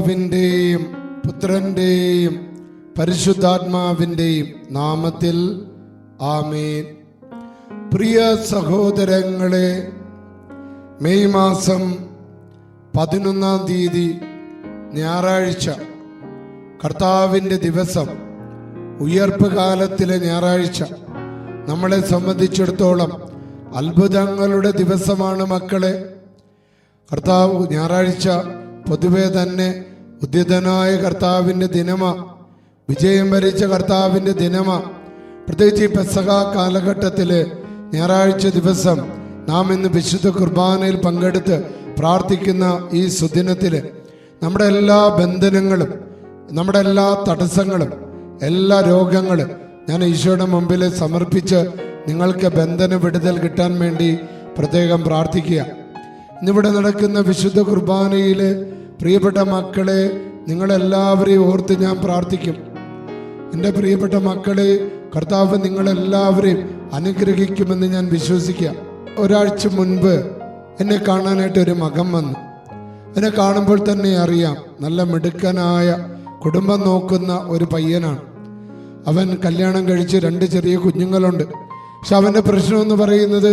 പിതാവിൻ്റെയും പുത്രൻ്റെയും പരിശുദ്ധാത്മാവിൻ്റെയും നാമത്തിൽ ആമേൻ. പ്രിയ സഹോദരങ്ങളെ, മെയ് മാസം 11-ാം തീയതി ഞായറാഴ്ച, കർത്താവിൻ്റെ ദിവസം, ഉയർപ്പ് കാലത്തിലെ ഞായറാഴ്ച നമ്മളെ സംബന്ധിച്ചിടത്തോളം അത്ഭുതങ്ങളുടെ ദിവസമാണ് മക്കളെ. കർത്താവ് ഞായറാഴ്ച പൊതുവെ തന്നെ ഉദ്ധിതനായ കർത്താവിൻ്റെ ദിനമാ, വിജയം വരിച്ച കർത്താവിൻ്റെ ദിനമാ. പ്രത്യേകിച്ച് ഈ പെസഹ കാലഘട്ടത്തിൽ ഞായറാഴ്ച ദിവസം നാം ഇന്ന് വിശുദ്ധ കുർബാനയിൽ പങ്കെടുത്ത് പ്രാർത്ഥിക്കുന്ന ഈ സുദിനത്തിൽ നമ്മുടെ എല്ലാ ബന്ധനങ്ങളും, നമ്മുടെ എല്ലാ തടസ്സങ്ങളും, എല്ലാ രോഗങ്ങളും ഞാൻ ഈശോയുടെ മുമ്പിൽ സമർപ്പിച്ച് നിങ്ങൾക്ക് ബന്ധന വിടുതൽ കിട്ടാൻ വേണ്ടി പ്രത്യേകം പ്രാർത്ഥിക്കുക. ഇന്നിവിടെ നടക്കുന്ന വിശുദ്ധ കുർബാനയിൽ പ്രിയപ്പെട്ട മക്കളെ, നിങ്ങളെല്ലാവരെയും ഓർത്ത് ഞാൻ പ്രാർത്ഥിക്കും. എൻ്റെ പ്രിയപ്പെട്ട മക്കളെ, കർത്താവ് നിങ്ങളെല്ലാവരെയും അനുഗ്രഹിക്കുമെന്ന് ഞാൻ വിശ്വസിക്കുക. ഒരാഴ്ച മുൻപ് എന്നെ കാണാനായിട്ട് ഒരു മകൻ വന്നു. എന്നെ കാണുമ്പോൾ തന്നെ അറിയാം, നല്ല മിടുക്കനായ കുടുംബം നോക്കുന്ന ഒരു പയ്യനാണ്. അവൻ കല്യാണം കഴിച്ച് 2 ചെറിയ കുഞ്ഞുങ്ങളുണ്ട്. പക്ഷെ അവൻ്റെ പ്രശ്നമെന്ന് പറയുന്നത്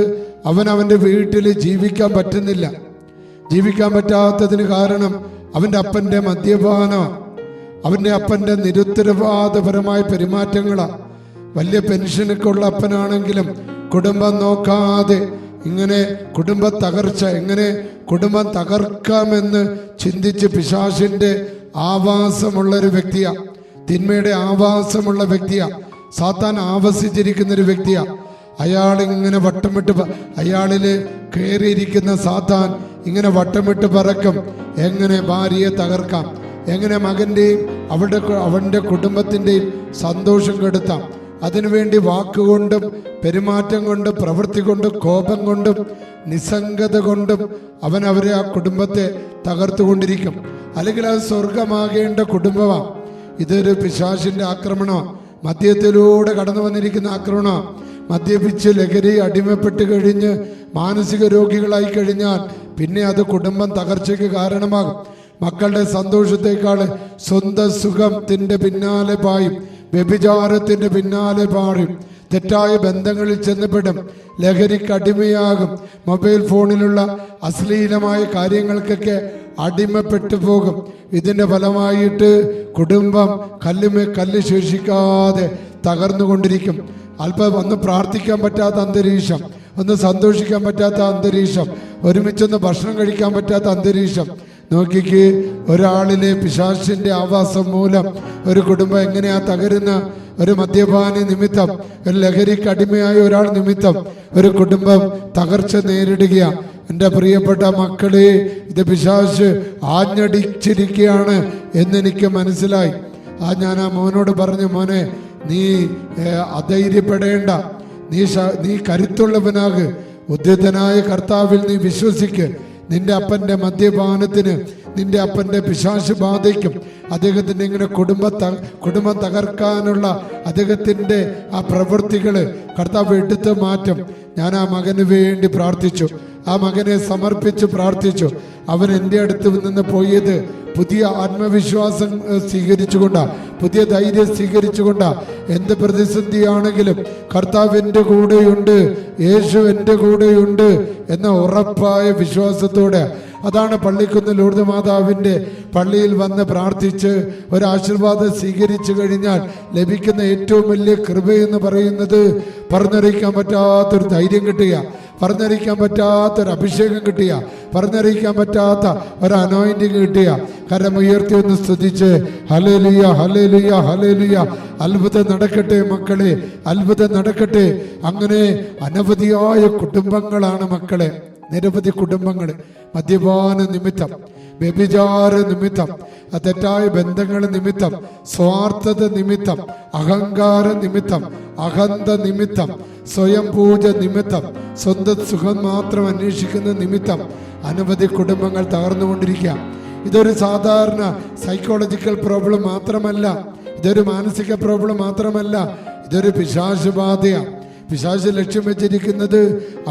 അവൻ്റെ വീട്ടിൽ ജീവിക്കാൻ പറ്റുന്നില്ല. ജീവിക്കാൻ പറ്റാത്തതിന് കാരണം അവൻ്റെ അപ്പൻ്റെ മദ്യപാനമാണ്, അവൻ്റെ അപ്പൻ്റെ നിരുത്തരവാദപരമായ പെരുമാറ്റങ്ങളാണ്. വലിയ പെൻഷനൊക്കെ ഉള്ള അപ്പനാണെങ്കിലും കുടുംബം നോക്കാതെ ഇങ്ങനെ കുടുംബ തകർച്ച, എങ്ങനെ കുടുംബം തകർക്കാമെന്ന് ചിന്തിച്ച് പിശാചിൻ്റെ ആവാസമുള്ളൊരു വ്യക്തിയാണ്, തിന്മയുടെ ആവാസമുള്ള വ്യക്തിയാണ്, സാത്താൻ ആവസിച്ചിരിക്കുന്നൊരു വ്യക്തിയാണ്. അയാളിങ്ങനെ അയാളിൽ കയറിയിരിക്കുന്ന സാത്താൻ ഇങ്ങനെ വട്ടമിട്ട് പറക്കും. എങ്ങനെ ഭാര്യയെ തകർക്കാം, എങ്ങനെ മകൻ്റെയും അവൻ്റെ കുടുംബത്തിൻ്റെയും സന്തോഷം കെടുത്താം. അതിനുവേണ്ടി വാക്കുകൊണ്ടും പെരുമാറ്റം കൊണ്ടും പ്രവൃത്തി കൊണ്ടും കോപം കൊണ്ടും നിസ്സംഗത കൊണ്ടും അവരെ ആ കുടുംബത്തെ തകർത്തുകൊണ്ടിരിക്കും. അല്ലെങ്കിൽ അത് സ്വർഗമാകേണ്ട കുടുംബമാണ്. ഇതൊരു പിശാചിൻ്റെ ആക്രമണമാണ്, മദ്യത്തിലൂടെ കടന്നു വന്നിരിക്കുന്ന ആക്രമണമാണ്. മദ്യപിച്ച് ലഹരി അടിമപ്പെട്ട് കഴിഞ്ഞ് മാനസിക രോഗികളായി കഴിഞ്ഞാൽ പിന്നെ അത് കുടുംബം തകർച്ചയ്ക്ക് കാരണമാകും. മക്കളുടെ സന്തോഷത്തെക്കാൾ സ്വന്തം സുഖത്തിൻ്റെ പിന്നാലെ പായും, വ്യഭിചാരത്തിൻ്റെ പിന്നാലെ പായും, തെറ്റായ ബന്ധങ്ങളിൽ ചെന്നപ്പെടും, ലഹരിക്ക് അടിമയാകും, മൊബൈൽ ഫോണിലുള്ള അശ്ലീലമായ കാര്യങ്ങൾക്കൊക്കെ അടിമപ്പെട്ടു പോകും. ഇതിൻ്റെ ഫലമായിട്ട് കുടുംബം കല്ല് ശേഷിക്കാതെ തകർന്നുകൊണ്ടിരിക്കും. അല്പം ഒന്ന് പ്രാർത്ഥിക്കാൻ പറ്റാത്ത അന്തരീക്ഷം, ഒന്ന് സന്തോഷിക്കാൻ പറ്റാത്ത അന്തരീക്ഷം, ഒരുമിച്ചൊന്ന് ഭക്ഷണം കഴിക്കാൻ പറ്റാത്ത അന്തരീക്ഷം. നോക്കിക്ക്, ഒരാളിലെ പിശാചിന്റെ ആവാസം മൂലം ഒരു കുടുംബം എങ്ങനെയാ തകരുന്ന. ഒരു മദ്യപാനി നിമിത്തം, ഒരു ലഹരിക്ക് അടിമയായ ഒരാൾ നിമിത്തം ഒരു കുടുംബം തകർച്ച നേരിടുകയാണ്. എൻ്റെ പ്രിയപ്പെട്ട മക്കളെ, ഇത് പിശാച് ആഞ്ഞടിച്ചിരിക്കുകയാണ് എന്നെനിക്ക് മനസ്സിലായി. ഞാൻ ആ മോനോട് പറഞ്ഞു, മോനെ, നീ അധൈര്യപ്പെടേണ്ട, നീ കരുത്തുള്ളവനാക്, ഉദ്ധിതനായ കർത്താവിൽ നീ വിശ്വസിക്ക്. നിന്റെ അപ്പൻ്റെ മദ്യപാനത്തിന്, നിന്റെ അപ്പൻ്റെ പിശാച് ബാധയ്ക്കും, അദ്ദേഹത്തിൻ്റെ ഇങ്ങനെ കുടുംബം തകർക്കാനുള്ള അദ്ദേഹത്തിൻ്റെ ആ പ്രവൃത്തികൾ കർത്താവ് എടുത്തു മാറ്റും. ഞാൻ ആ മകന് വേണ്ടി പ്രാർത്ഥിച്ചു, ആ മകനെ സമർപ്പിച്ച് പ്രാർത്ഥിച്ചു. അവൻ എൻ്റെ അടുത്ത് നിന്ന് പോയത് പുതിയ ആത്മവിശ്വാസം സ്വീകരിച്ചുകൊണ്ടാ, പുതിയ ധൈര്യം സ്വീകരിച്ചുകൊണ്ടാ. എന്ത് പ്രതിസന്ധിയാണെങ്കിലും കർത്താവ് എൻ്റെ കൂടെയുണ്ട്, യേശു എൻ്റെ കൂടെയുണ്ട് എന്ന ഉറപ്പായ വിശ്വാസത്തോടെ. അതാണ് പള്ളിക്കുന്ന് ലൂർദ് മാതാവിൻ്റെ പള്ളിയിൽ വന്ന് പ്രാർത്ഥിച്ച് ഒരാശീർവാദം സ്വീകരിച്ചു കഴിഞ്ഞാൽ ലഭിക്കുന്ന ഏറ്റവും വലിയ കൃപയെന്ന് പറയുന്നത് പറഞ്ഞറിയിക്കാൻ പറ്റാത്തൊരു ധൈര്യം കിട്ടുക, പറഞ്ഞറിയിക്കാൻ പറ്റാത്തൊരു അഭിഷേകം കിട്ടുക, പറഞ്ഞറിയിക്കാൻ പറ്റാത്ത ഒരു അനോയിന്റിങ് കിട്ടുക. കരമുയർത്തി ഒന്ന് സ്തുതിച്ച് ഹല്ലേലൂയ, ഹല്ലേലൂയ, ഹല്ലേലൂയ. അത്ഭുതം നടക്കട്ടെ മക്കളെ, അത്ഭുതം നടക്കട്ടെ. അങ്ങനെ അനവധിയായ കുടുംബങ്ങളാണ് മക്കളെ, നിരവധി കുടുംബങ്ങൾ മദ്യപാന നിമിത്തം, വ്യഭിചാര നിമിത്തം, തെറ്റായ ബന്ധങ്ങൾ നിമിത്തം, സ്വാർത്ഥത നിമിത്തം, അഹങ്കാര നിമിത്തം, അഹന്ത നിമിത്തം, സ്വയം പൂജ നിമിത്തം, സ്വന്തം സുഖം മാത്രം അന്വേഷിക്കുന്ന നിമിത്തം അനവധി കുടുംബങ്ങൾ തകർന്നുകൊണ്ടിരിക്കുക. ഇതൊരു സാധാരണ സൈക്കോളജിക്കൽ പ്രോബ്ലം മാത്രമല്ല, ഇതൊരു മാനസിക പ്രോബ്ലം മാത്രമല്ല, ഇതൊരു പിശാച് ബാധയാണ്. പിശാച് ലക്ഷ്യം വെച്ചിരിക്കുന്നത്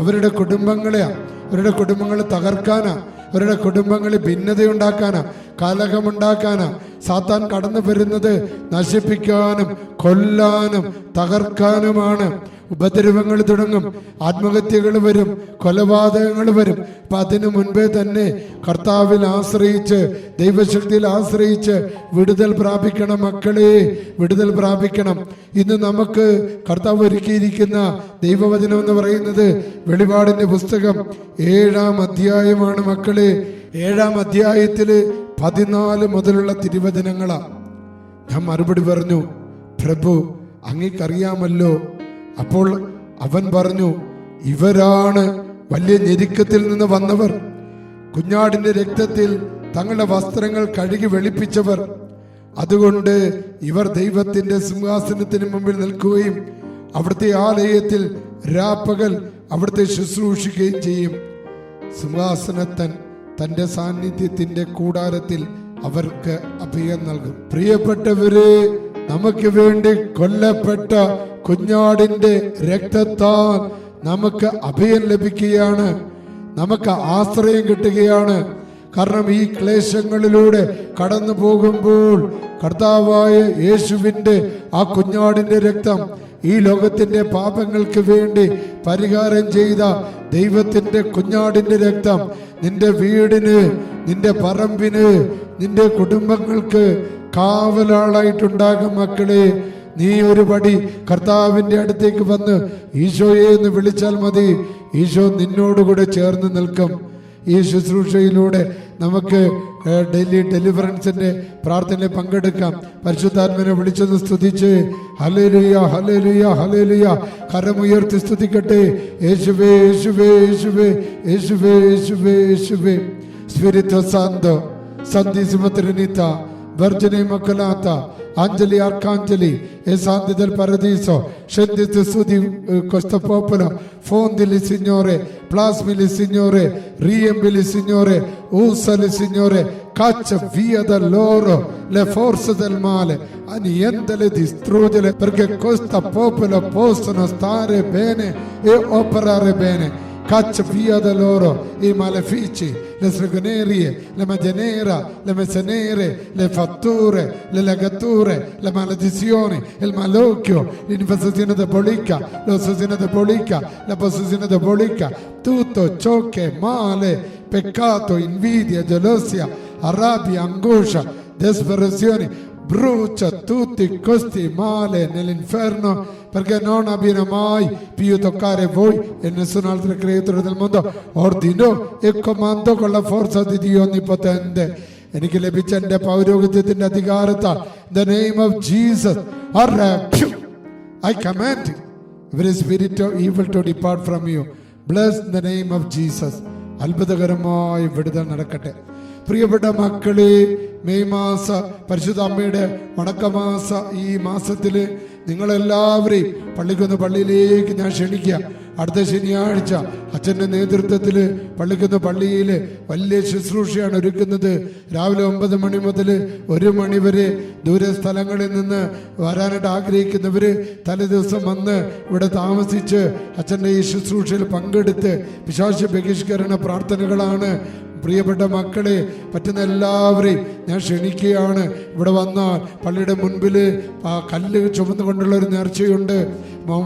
അവരുടെ കുടുംബങ്ങളെയാണ്, അവരുടെ കുടുംബങ്ങളെ തകർക്കാനാ, അവരുടെ കുടുംബങ്ങളിൽ ഭിന്നതയുണ്ടാക്കാനാ, കലഹമുണ്ടാക്കാനാ. സാത്താൻ കടന്നു വരുന്നത് നശിപ്പിക്കാനും കൊല്ലാനും തകർക്കാനുമാണ്. ഉപദ്രവങ്ങൾ തുടങ്ങും, ആത്മഹത്യകൾ വരും, കൊലപാതകങ്ങൾ വരും. അപ്പൊ അതിനു മുൻപേ തന്നെ കർത്താവിൽ ആശ്രയിച്ച്, ദൈവശക്തിയിൽ ആശ്രയിച്ച് വിടുതൽ പ്രാപിക്കണം മക്കളെ, വിടുതൽ പ്രാപിക്കണം. ഇന്ന് നമുക്ക് കർത്താവ് ഒരുക്കിയിരിക്കുന്ന ദൈവവചനം എന്ന് പറയുന്നത് വെളിപാടിന്റെ പുസ്തകം 7-ാം അധ്യായമാണ് മക്കളെ. 7-ാം അധ്യായത്തില് 14 മുതലുള്ള തിരുവചനങ്ങളാ. ഞാൻ മറുപടി പറഞ്ഞു, പ്രഭു അങ്ങേക്കറിയാമല്ലോ. അപ്പോൾ അവൻ പറഞ്ഞു, ഇവരാണ് വലിയ ഞെരുക്കത്തിൽ നിന്ന് വന്നവർ, കുഞ്ഞാടിന്റെ രക്തത്തിൽ തങ്ങളുടെ വസ്ത്രങ്ങൾ കഴുകി വെളുപ്പിച്ചവർ. അതുകൊണ്ട് ഇവർ ദൈവത്തിന്റെ സിംഹാസനത്തിന് മുമ്പിൽ നിൽക്കുകയും അവിടുത്തെ ആലയത്തിൽ രാപ്പകൽ അവിടുത്തെ ശുശ്രൂഷിക്കുകയും ചെയ്യും. സിംഹാസനത്തൻ തന്റെ സാന്നിധ്യത്തിന്റെ കൂടാരത്തിൽ അവർക്ക് അഭയം നൽകും. പ്രിയപ്പെട്ടവരെ, നമുക്ക് വേണ്ടി കൊല്ലപ്പെട്ട കുഞ്ഞാടിന്റെ രക്തത്താൽ നമുക്ക് അഭയം ലഭിക്കുകയാണ്, നമുക്ക് ആശ്രയം കിട്ടുകയാണ്. കാരണം ഈ ക്ലേശങ്ങളിലൂടെ കടന്നു പോകുമ്പോൾ കർത്താവായ യേശുവിന്റെ ആ കുഞ്ഞാടിന്റെ രക്തം, ഈ ലോകത്തിന്റെ പാപങ്ങൾക്ക് വേണ്ടി പരിഹാരം ചെയ്ത ദൈവത്തിന്റെ കുഞ്ഞാടിന്റെ രക്തം നിന്റെ വീടിന്, നിന്റെ പറമ്പിന്, നിന്റെ കുടുംബങ്ങൾക്ക് കാവലാളായിട്ടുണ്ടാകും മക്കളെ. നീ ഒരു പടി കർത്താവിന്റെ അടുത്തേക്ക് വന്ന് ഈശോയെ എന്ന് വിളിച്ചാൽ മതി, ഈശോ നിന്നോടുകൂടെ ചേർന്ന് നിൽക്കും. ഈ ശുശ്രൂഷയിലൂടെ നമുക്ക് ഡെയിലി ഡെലിവറൻസിന്റെ പ്രാർത്ഥനയിൽ പങ്കെടുക്കാം. പരിശുദ്ധാത്മനെ വിളിച്ചൊന്ന് സ്തുതിച്ച് ഹല്ലേലൂയ ഹല്ലേലൂയ ഹല്ലേലൂയ കരമുയർത്തി സ്തുതിക്കട്ടെ. യേശുവേ യേശുവേ യേശുവേ യേശുവേ യേശുവേ യേശുവേ. സ്പിരിറ്റോ സാന്റോ Santissima Trinità, Vergine Immacolata, Angeli Arcangeli e Santi del Paradiso, scendete su di questo popolo, fondili Signore, plasmili Signore, riempili Signore, usali Signore, caccia via da loro le forze del male, annientale, distruggile, perché questo popolo possano stare bene e operare bene. Caccia via da loro i malefici, le stregonerie, le magie nere, le messe nere, le fatture, le legature, le maledizioni, il malocchio, l'infestazione diabolica, l'ossessione diabolica, la possessione diabolica, tutto ciò che è male, peccato, invidia, gelosia, rabbia, angoscia, disperazione. Brucia tutti questi mali nell'inferno, perché non abbiano mai più toccare voi e nessun altro creatore del mondo. Ordino e comando con la forza di Dio Onnipotente. എനിക്ക് ലഭിച്ച എന്റെ പൗരോഹിത്യത്തിന്റെ അധികാരത്താൽ the name of Jesus I command every spirit of evil to depart from you. Bless the name of Jesus. അത്ഭുതകരമായ വിടുതൽ നടക്കട്ടെ. പ്രിയപ്പെട്ട മക്കളെ, May മാസ പരിശുദ്ധ അമ്മയുടെ വണക്കമാസ ഈ മാസത്തില് നിങ്ങളെല്ലാവരെയും പള്ളിക്കുന്ന് പള്ളിയിലേക്ക് ഞാൻ ക്ഷണിക്കുക. അടുത്ത ശനിയാഴ്ച അച്ഛൻ്റെ നേതൃത്വത്തിൽ പള്ളിക്കുന്ന് പള്ളിയിൽ വലിയ ശുശ്രൂഷയാണ് ഒരുക്കുന്നത്. രാവിലെ 9 മണി മുതൽ 1 മണി വരെ ദൂര സ്ഥലങ്ങളിൽ നിന്ന് വരാനായിട്ട് ആഗ്രഹിക്കുന്നവര് തലേദിവസം വന്ന് ഇവിടെ താമസിച്ച് അച്ഛൻ്റെ ഈ ശുശ്രൂഷയിൽ പങ്കെടുത്ത് പിശാച ബഹിഷ്കരണ പ്രാർത്ഥനകളാണ്. പ്രിയപ്പെട്ട മക്കളെ, പറ്റുന്ന എല്ലാവരെയും ഞാൻ ക്ഷണിക്കുകയാണ്. ഇവിടെ വന്നാൽ പള്ളിയുടെ മുൻപിൽ കല്ല് ചുമന്നുകൊണ്ടുള്ള ഒരു നേർച്ചയുണ്ട്.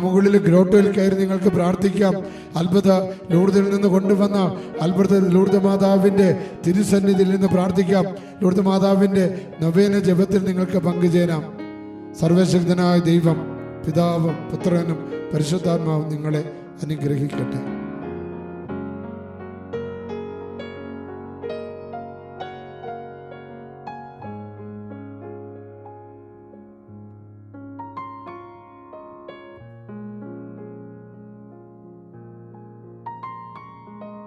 മുകളിൽ ഗ്രോട്ടോയിൽ കയറി നിങ്ങൾക്ക് പ്രാർത്ഥിക്കാം. അത്ഭുത ലൂർദിൽ നിന്ന് കൊണ്ടുവന്ന അത്ഭുത ലൂർദ് മാതാവിൻ്റെ തിരുസന്നിധിയിൽ നിന്ന് പ്രാർത്ഥിക്കാം. ലൂർദ് മാതാവിൻ്റെ നവേന ജപത്തിൽ നിങ്ങൾക്ക് പങ്കുചേരാം. സർവശക്തനായ ദൈവം പിതാവും പുത്രനും പരിശുദ്ധാത്മാവും നിങ്ങളെ അനുഗ്രഹിക്കട്ടെ.